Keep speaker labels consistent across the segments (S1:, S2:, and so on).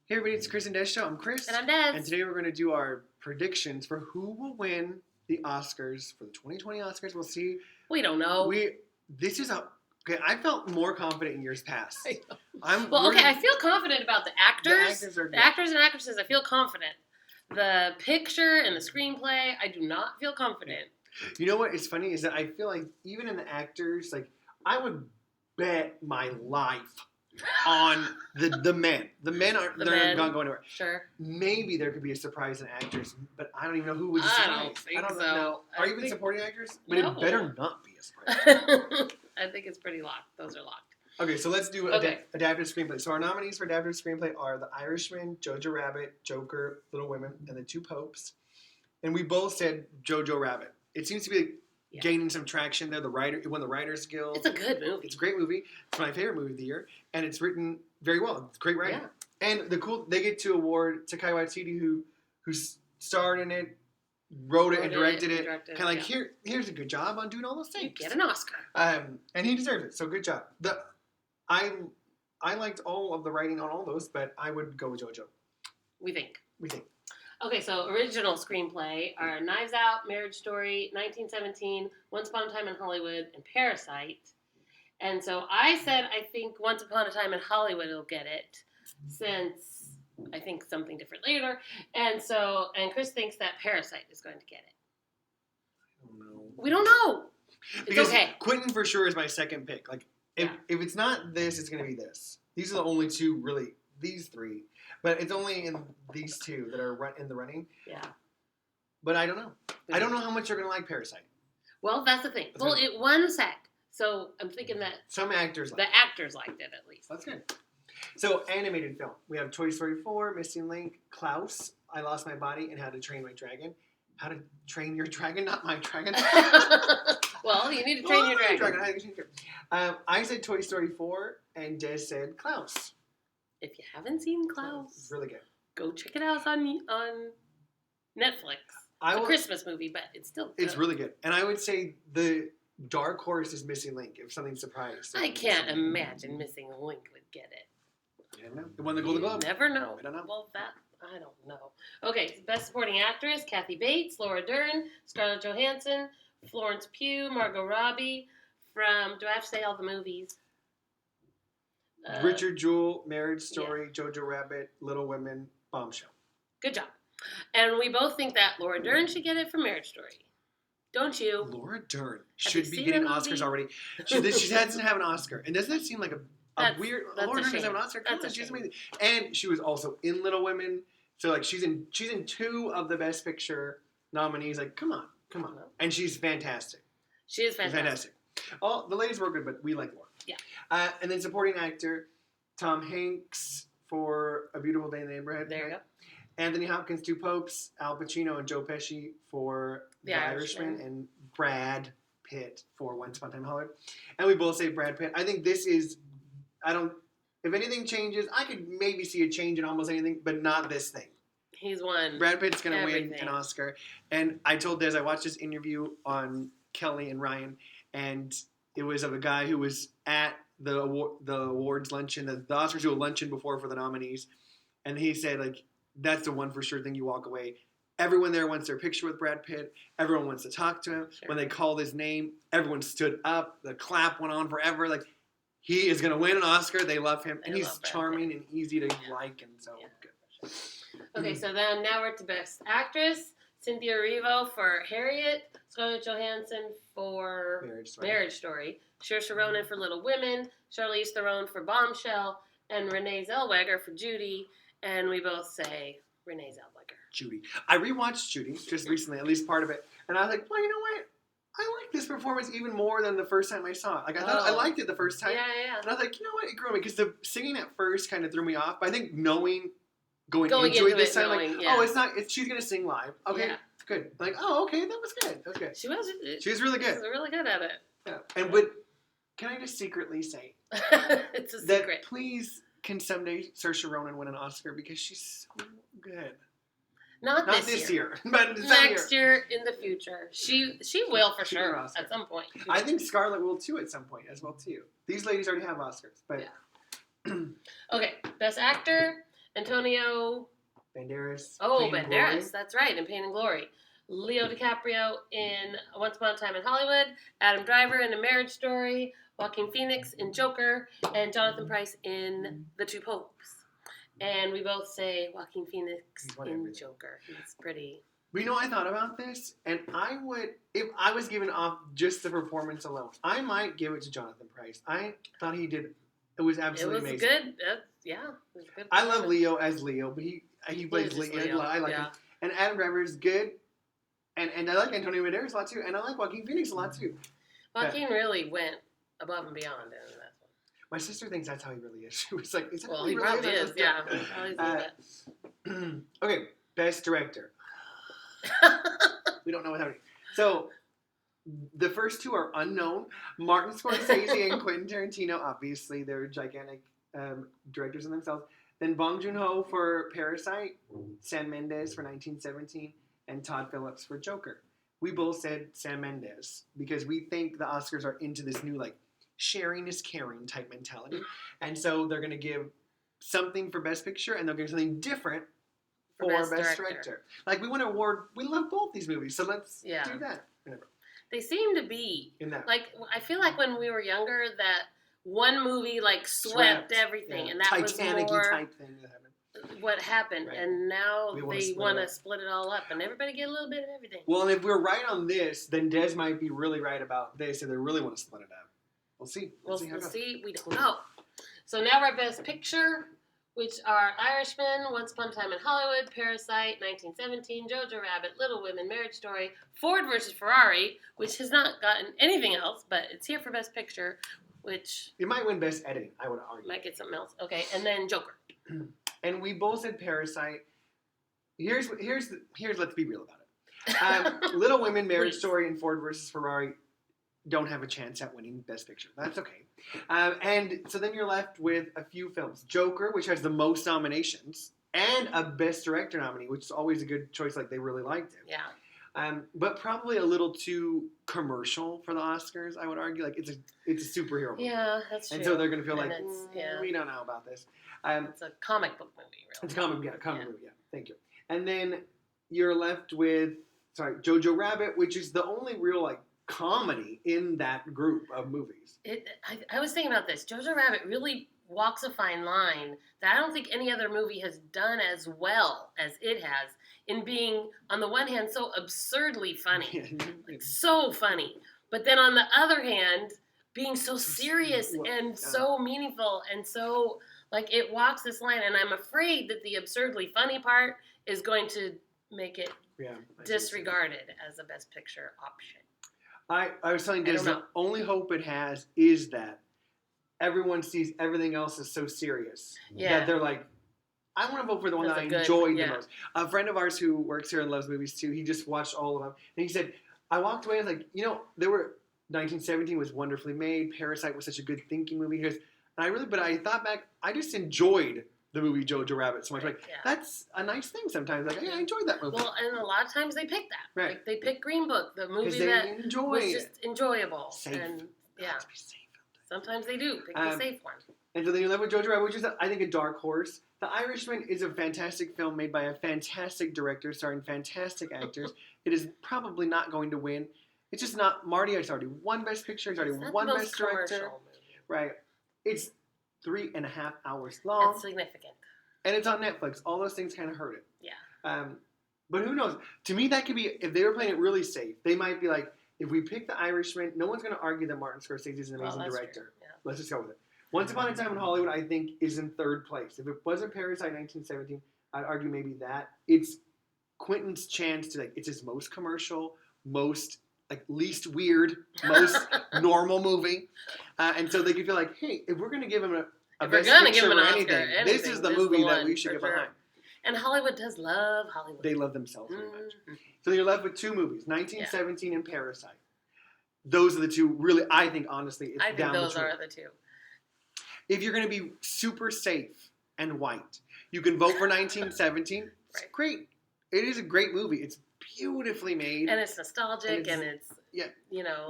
S1: Hey everybody, it's Chris and Des Show. I'm Chris.
S2: And I'm Des.
S1: And today we're going to do our predictions for who will win the Oscars for the 2020 Oscars. We'll see.
S2: We don't know.
S1: Okay, I felt more confident in years past.
S2: I feel confident about the actors.
S1: The
S2: actors and actresses, I feel confident. The picture and the screenplay, I do not feel confident.
S1: You know what is funny is that I feel like even in the actors, like I would bet my life on the men. The men aren't not going anywhere.
S2: Sure.
S1: Maybe there could be a surprise in actors, but I don't even know who would surprise.
S2: I don't think so.
S1: Know. Are even supporting actors? But
S2: no.
S1: It better not be a surprise.
S2: I think it's pretty locked. Those are locked.
S1: Okay, so let's do adapted screenplay. So our nominees for adapted screenplay are The Irishman, Jojo Rabbit, Joker, Little Women, and The Two Popes. And we both said Jojo Rabbit. It seems to be gaining some traction there. It won the Writers Guild.
S2: It's a good movie.
S1: It's a great movie. It's my favorite movie of the year, and it's written very well. It's great writing. Yeah. And they get to award Taika Waititi, who starred in it, wrote it and directed it. Kind of like here's a good job on doing all those things.
S2: You get an Oscar.
S1: And he deserves it. So good job. I liked all of the writing on all those, but I would go with JoJo.
S2: We think.
S1: Okay,
S2: so original screenplay are Knives Out, Marriage Story, 1917, Once Upon a Time in Hollywood, and Parasite. And so I said I think Once Upon a Time in Hollywood will get it, since I think something different later. And Chris thinks that Parasite is going to get it.
S1: I don't know.
S2: We don't know.
S1: Because
S2: okay.
S1: Quentin for sure is my second pick. Like if it's not this, it's going to be this. These are the only two really. These three. But it's only in these two that are in the running. Yeah. But I don't know. I don't know how much you're going to like Parasite.
S2: Well, that's the thing. It won a SAG. So I'm thinking that
S1: some actors liked it.
S2: The actors liked it, at least.
S1: That's good. So animated film. We have Toy Story 4, Missing Link, Klaus, I Lost My Body, and How to Train My Dragon. How to Train Your Dragon, not my dragon.
S2: Well, you need to train your dragon.
S1: I said Toy Story 4, and Des said Klaus.
S2: If you haven't seen Klaus,
S1: it's really good.
S2: Go check it out on Netflix. It's a Christmas movie, but it's still good.
S1: It's really good. And I would say the dark horse is Missing Link, if something's surprised.
S2: I can't imagine Missing Link would get it.
S1: I don't know. It won the Golden Globe.
S2: Never know.
S1: I don't know.
S2: Well, I don't know. Okay, Best Supporting Actress, Kathy Bates, Laura Dern, Scarlett Johansson, Florence Pugh, Margot Robbie, do I have to say all the movies?
S1: Richard Jewell, Marriage Story, Jojo Rabbit, Little Women, Bombshell.
S2: Good job. And we both think that Laura Dern should get it for Marriage Story. Don't you?
S1: Laura Dern should be getting Oscars already. She doesn't have an Oscar. And doesn't that seem like a weird... Laura Dern doesn't have an Oscar? Come on, she's amazing. And she was also in Little Women. So like she's in two of the Best Picture nominees. Like, come on. And she's fantastic.
S2: She is fantastic.
S1: The ladies were good, but we like Laura.
S2: Yeah.
S1: And then supporting actor, Tom Hanks for A Beautiful Day in the Neighborhood.
S2: There you go.
S1: Anthony Hopkins, Two Popes, Al Pacino and Joe Pesci for The Irishman, and Brad Pitt for Once Upon a Time in Hollywood. And we both say Brad Pitt. I think this is, if anything changes, I could maybe see a change in almost anything, but not this thing.
S2: He's won.
S1: Brad Pitt's going to win an Oscar. And I told Des, I watched this interview on Kelly and Ryan, and it was of a guy who was at the awards luncheon, the Oscars do a luncheon before for the nominees, and he said, like, that's the one for sure thing you walk away. Everyone there wants their picture with Brad Pitt. Everyone wants to talk to him. Sure. When they called his name, everyone stood up. The clap went on forever. Like, he is going to win an Oscar. They love him, and he's charming and easy to like, and so good.
S2: Okay, so then now we're to Best Actress. Cynthia Erivo for Harriet, Scarlett Johansson for Marriage Story, Saoirse Ronan for Little Women, Charlize Theron for Bombshell, and Renee Zellweger for Judy. And we both say Renee Zellweger.
S1: Judy. I rewatched Judy just recently, at least part of it, and I was like, well, you know what? I like this performance even more than the first time I saw it. Like, I thought I liked it the first time.
S2: Yeah.
S1: And I was like, you know what? It grew on me, because the singing at first kind of threw me off, but I think going into it this time, she's going to sing live. Okay, good. Like, oh, okay, that was good. She was really good.
S2: She was really good at it.
S1: Yeah. But can I just secretly say
S2: it's a secret.
S1: That please can someday Saoirse Ronan win an Oscar, because she's so good.
S2: Not this year,
S1: but
S2: next year in the future. She will for sure at some point.
S1: I think Scarlett will too at some point as well too. These ladies already have Oscars, but
S2: Okay, Best Actor. Antonio.
S1: Banderas.
S2: Oh,
S1: Pain and Glory.
S2: Banderas. That's right, in Pain and Glory. Leo DiCaprio in Once Upon a Time in Hollywood. Adam Driver in A Marriage Story. Joaquin Phoenix in Joker. And Jonathan Pryce in The Two Popes. And we both say Joaquin Phoenix in
S1: everything.
S2: Joker. He's pretty.
S1: We know I thought about this, and I would, if I was given off just the performance alone, I might give it to Jonathan Pryce. I thought he did. It was absolutely amazing.
S2: It was good. Yeah, it was good.
S1: I love Leo as Leo, but he plays
S2: Leo.
S1: Leo. I like him. And Adam Driver is good, and I like Antonio Banderas a lot too, and I like Joaquin Phoenix a lot too.
S2: Joaquin really went above and beyond in that one.
S1: My sister thinks that's how he really is. She was like, "Is that
S2: well,
S1: how he
S2: he
S1: really
S2: probably is. Yeah.
S1: Okay, Best Director. We don't know what happened. So, the first two are unknown. Martin Scorsese and Quentin Tarantino, obviously, they're gigantic directors in themselves. Then Bong Joon-ho for Parasite, Sam Mendes for 1917, and Todd Phillips for Joker. We both said Sam Mendes because we think the Oscars are into this new, like, sharing is caring type mentality. And so they're going to give something for Best Picture, and they'll give something different for Best Director. Like, we want to award, we love both these movies, so let's do that. Whatever.
S2: They seem to be.
S1: In that.
S2: Like, I feel like when we were younger that one movie, like, swept everything, and that
S1: Titanic-y
S2: was more
S1: type thing that happened.
S2: what happened.
S1: Right.
S2: And now they want to
S1: split
S2: split it all up, and everybody get a little bit of everything.
S1: Well, and if we're right on this, then Des might be really right about this, and they really want to split it up. We'll see.
S2: We'll see. We don't know. So now we're at Best Picture, which are Irishman, Once Upon a Time in Hollywood, Parasite, 1917, Jojo Rabbit, Little Women, Marriage Story, Ford vs. Ferrari, which has not gotten anything else, but it's here for Best Picture, which...
S1: It might win Best Editing, I would argue.
S2: Might get something else. Okay, and then Joker.
S1: And we both said Parasite. Here's let's be real about it. Little Women, Marriage Story, and Ford vs. Ferrari don't have a chance at winning Best Picture. That's okay. And so then you're left with a few films. Joker, which has the most nominations, and a Best Director nominee, which is always a good choice, like they really liked it.
S2: Yeah.
S1: But probably a little too commercial for the Oscars, I would argue. Like, it's a superhero movie.
S2: Yeah, that's true.
S1: And so they're going to feel
S2: And
S1: like, we don't know about this.
S2: It's a comic book movie, really.
S1: It's a comic movie, yeah. Thank you. And then you're left with, Jojo Rabbit, which is the only real, like, comedy in that group of movies.
S2: I was thinking about this. Jojo Rabbit really walks a fine line that I don't think any other movie has done as well as it has in being, on the one hand, so absurdly funny. Like, so funny. But then on the other hand, being so serious and so meaningful and so, like, it walks this line. And I'm afraid that the absurdly funny part is going to make it disregarded as a Best Picture option.
S1: I was telling Des, the only hope it has is that everyone sees everything else as so serious that they're like, I want to vote for the one that I enjoyed the most. A friend of ours who works here and loves movies too, he just watched all of them. And he said, I walked away and was like, 1917 was wonderfully made. Parasite was such a good thinking movie. He goes, but I thought back, I just enjoyed the movie Jojo Rabbit so much. That's a nice thing sometimes. Like, I enjoyed that movie.
S2: Well, and a lot of times they pick that.
S1: Right.
S2: Like, they pick Green Book, the movie that was just enjoyable.
S1: Safe.
S2: And sometimes they do pick the safe one.
S1: And so then you're left with Jojo Rabbit, which is, I think, a dark horse. The Irishman is a fantastic film made by a fantastic director starring fantastic actors. It is probably not going to win. It's just not. Marty has already won Best Picture. He's already won Best Director. Right. It's 3.5 hours long.
S2: It's significant.
S1: And it's on Netflix. All those things kind of hurt it.
S2: Yeah.
S1: But who knows? To me, that could be, if they were playing it really safe, they might be like, if we pick The Irishman, no one's going to argue that Martin Scorsese is an amazing director.
S2: Yeah.
S1: Let's just go with it. Once Upon a Time in Hollywood, I think, is in third place. If it wasn't Parasite 1917, I'd argue maybe that. It's Quentin's chance to, like, it's his most commercial, most, like, least weird, most normal movie. And so they could feel like, hey, if we're going to give him a Best Picture or anything, this is the movie that we should get behind.
S2: And Hollywood does love Hollywood.
S1: They love themselves very much. So you're left with two movies, 1917 and Parasite. Those are the two, really, I think, honestly, it's down the
S2: those are the two.
S1: If you're going to be super safe and white, you can vote for 1917. It's great. It is a great movie. It's beautifully made.
S2: And it's nostalgic, and it's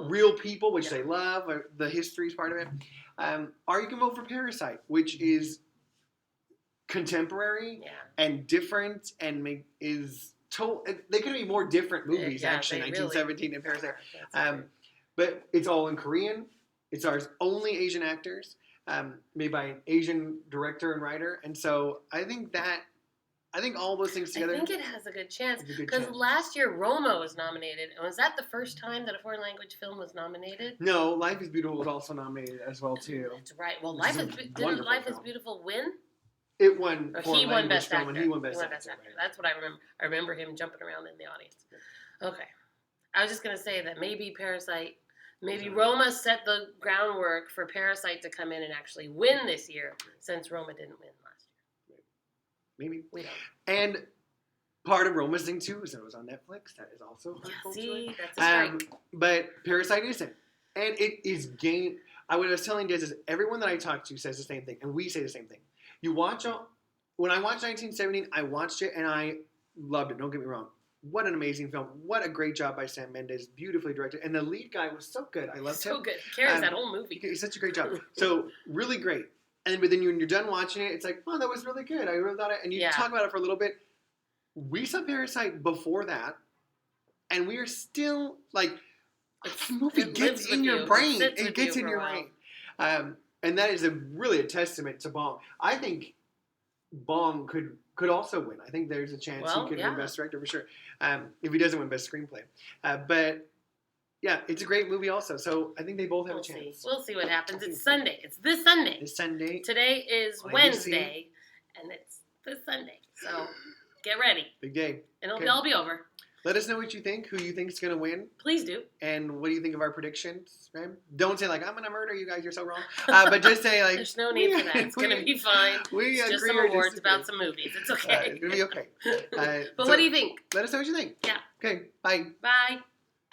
S1: real people, which they love. Or the history is part of it. Or you can vote for Parasite, which is contemporary
S2: Yeah.
S1: and different and they couldn't be more different movies actually.
S2: they
S1: 1917 and Parasite.
S2: That's true.
S1: But it's all in Korean. It's our only Asian actors, made by an Asian director and writer. And so I think all those things together.
S2: I think it has a good chance
S1: It's a good
S2: because
S1: chance.
S2: last year Roma was nominated, and was that the first time that a foreign language film was nominated?
S1: No, Life is Beautiful was also nominated as well too.
S2: That's right. Well,
S1: Which is a
S2: didn't
S1: wonderful
S2: Life is
S1: film.
S2: Beautiful win?
S1: It won
S2: Or
S1: foreign
S2: he won
S1: language
S2: Best
S1: film,
S2: Actor.
S1: and he won Best Actor.
S2: Actor.
S1: Right.
S2: That's what I remember. I remember him jumping around in the audience. Okay. I was just gonna say that maybe Roma set the groundwork for Parasite to come in and actually win this year, since Roma didn't win last year.
S1: Maybe.
S2: We don't.
S1: And part of Roma's thing too is that it was on Netflix. That is also hurtful to
S2: See,
S1: it.
S2: that's a strike.
S1: But Parasite isn't, and it is game. I was telling Des is everyone that I talk to says the same thing, and we say the same thing. When I watched 1917, I watched it and I loved it. Don't get me wrong. What an amazing film. What a great job by Sam Mendes. Beautifully directed. And the lead guy was so good. I loved him.
S2: So good. He carries that whole movie.
S1: He's such a great job. So, really great. But then when you're done watching it, it's like, oh, that was really good. I really thought it. And you talk about it for a little bit. We saw Parasite before that. And we are still, like, the movie gets in your brain. It gets in your brain. And that is really a testament to Bong. I think Bong could also win. I think there's a chance he could win Best Director for sure. If he doesn't win Best Screenplay. But yeah, it's a great movie also. So I think they both have a chance.
S2: We'll see what happens. It's Sunday. It's this Sunday.
S1: This Sunday.
S2: Today is Wednesday, and it's this Sunday. So get ready.
S1: Big day.
S2: And it'll all be over.
S1: Let us know what you think, who you think is going to win.
S2: Please do.
S1: And what do you think of our predictions, right? Don't say, like, I'm going to murder you guys, you're so wrong. But just say, like...
S2: There's no need for that. It's going to be fine. It's just some awards about some movies. It's okay.
S1: It's going to be okay.
S2: But what do you think?
S1: Let us know what you think.
S2: Yeah.
S1: Okay, bye.
S2: Bye.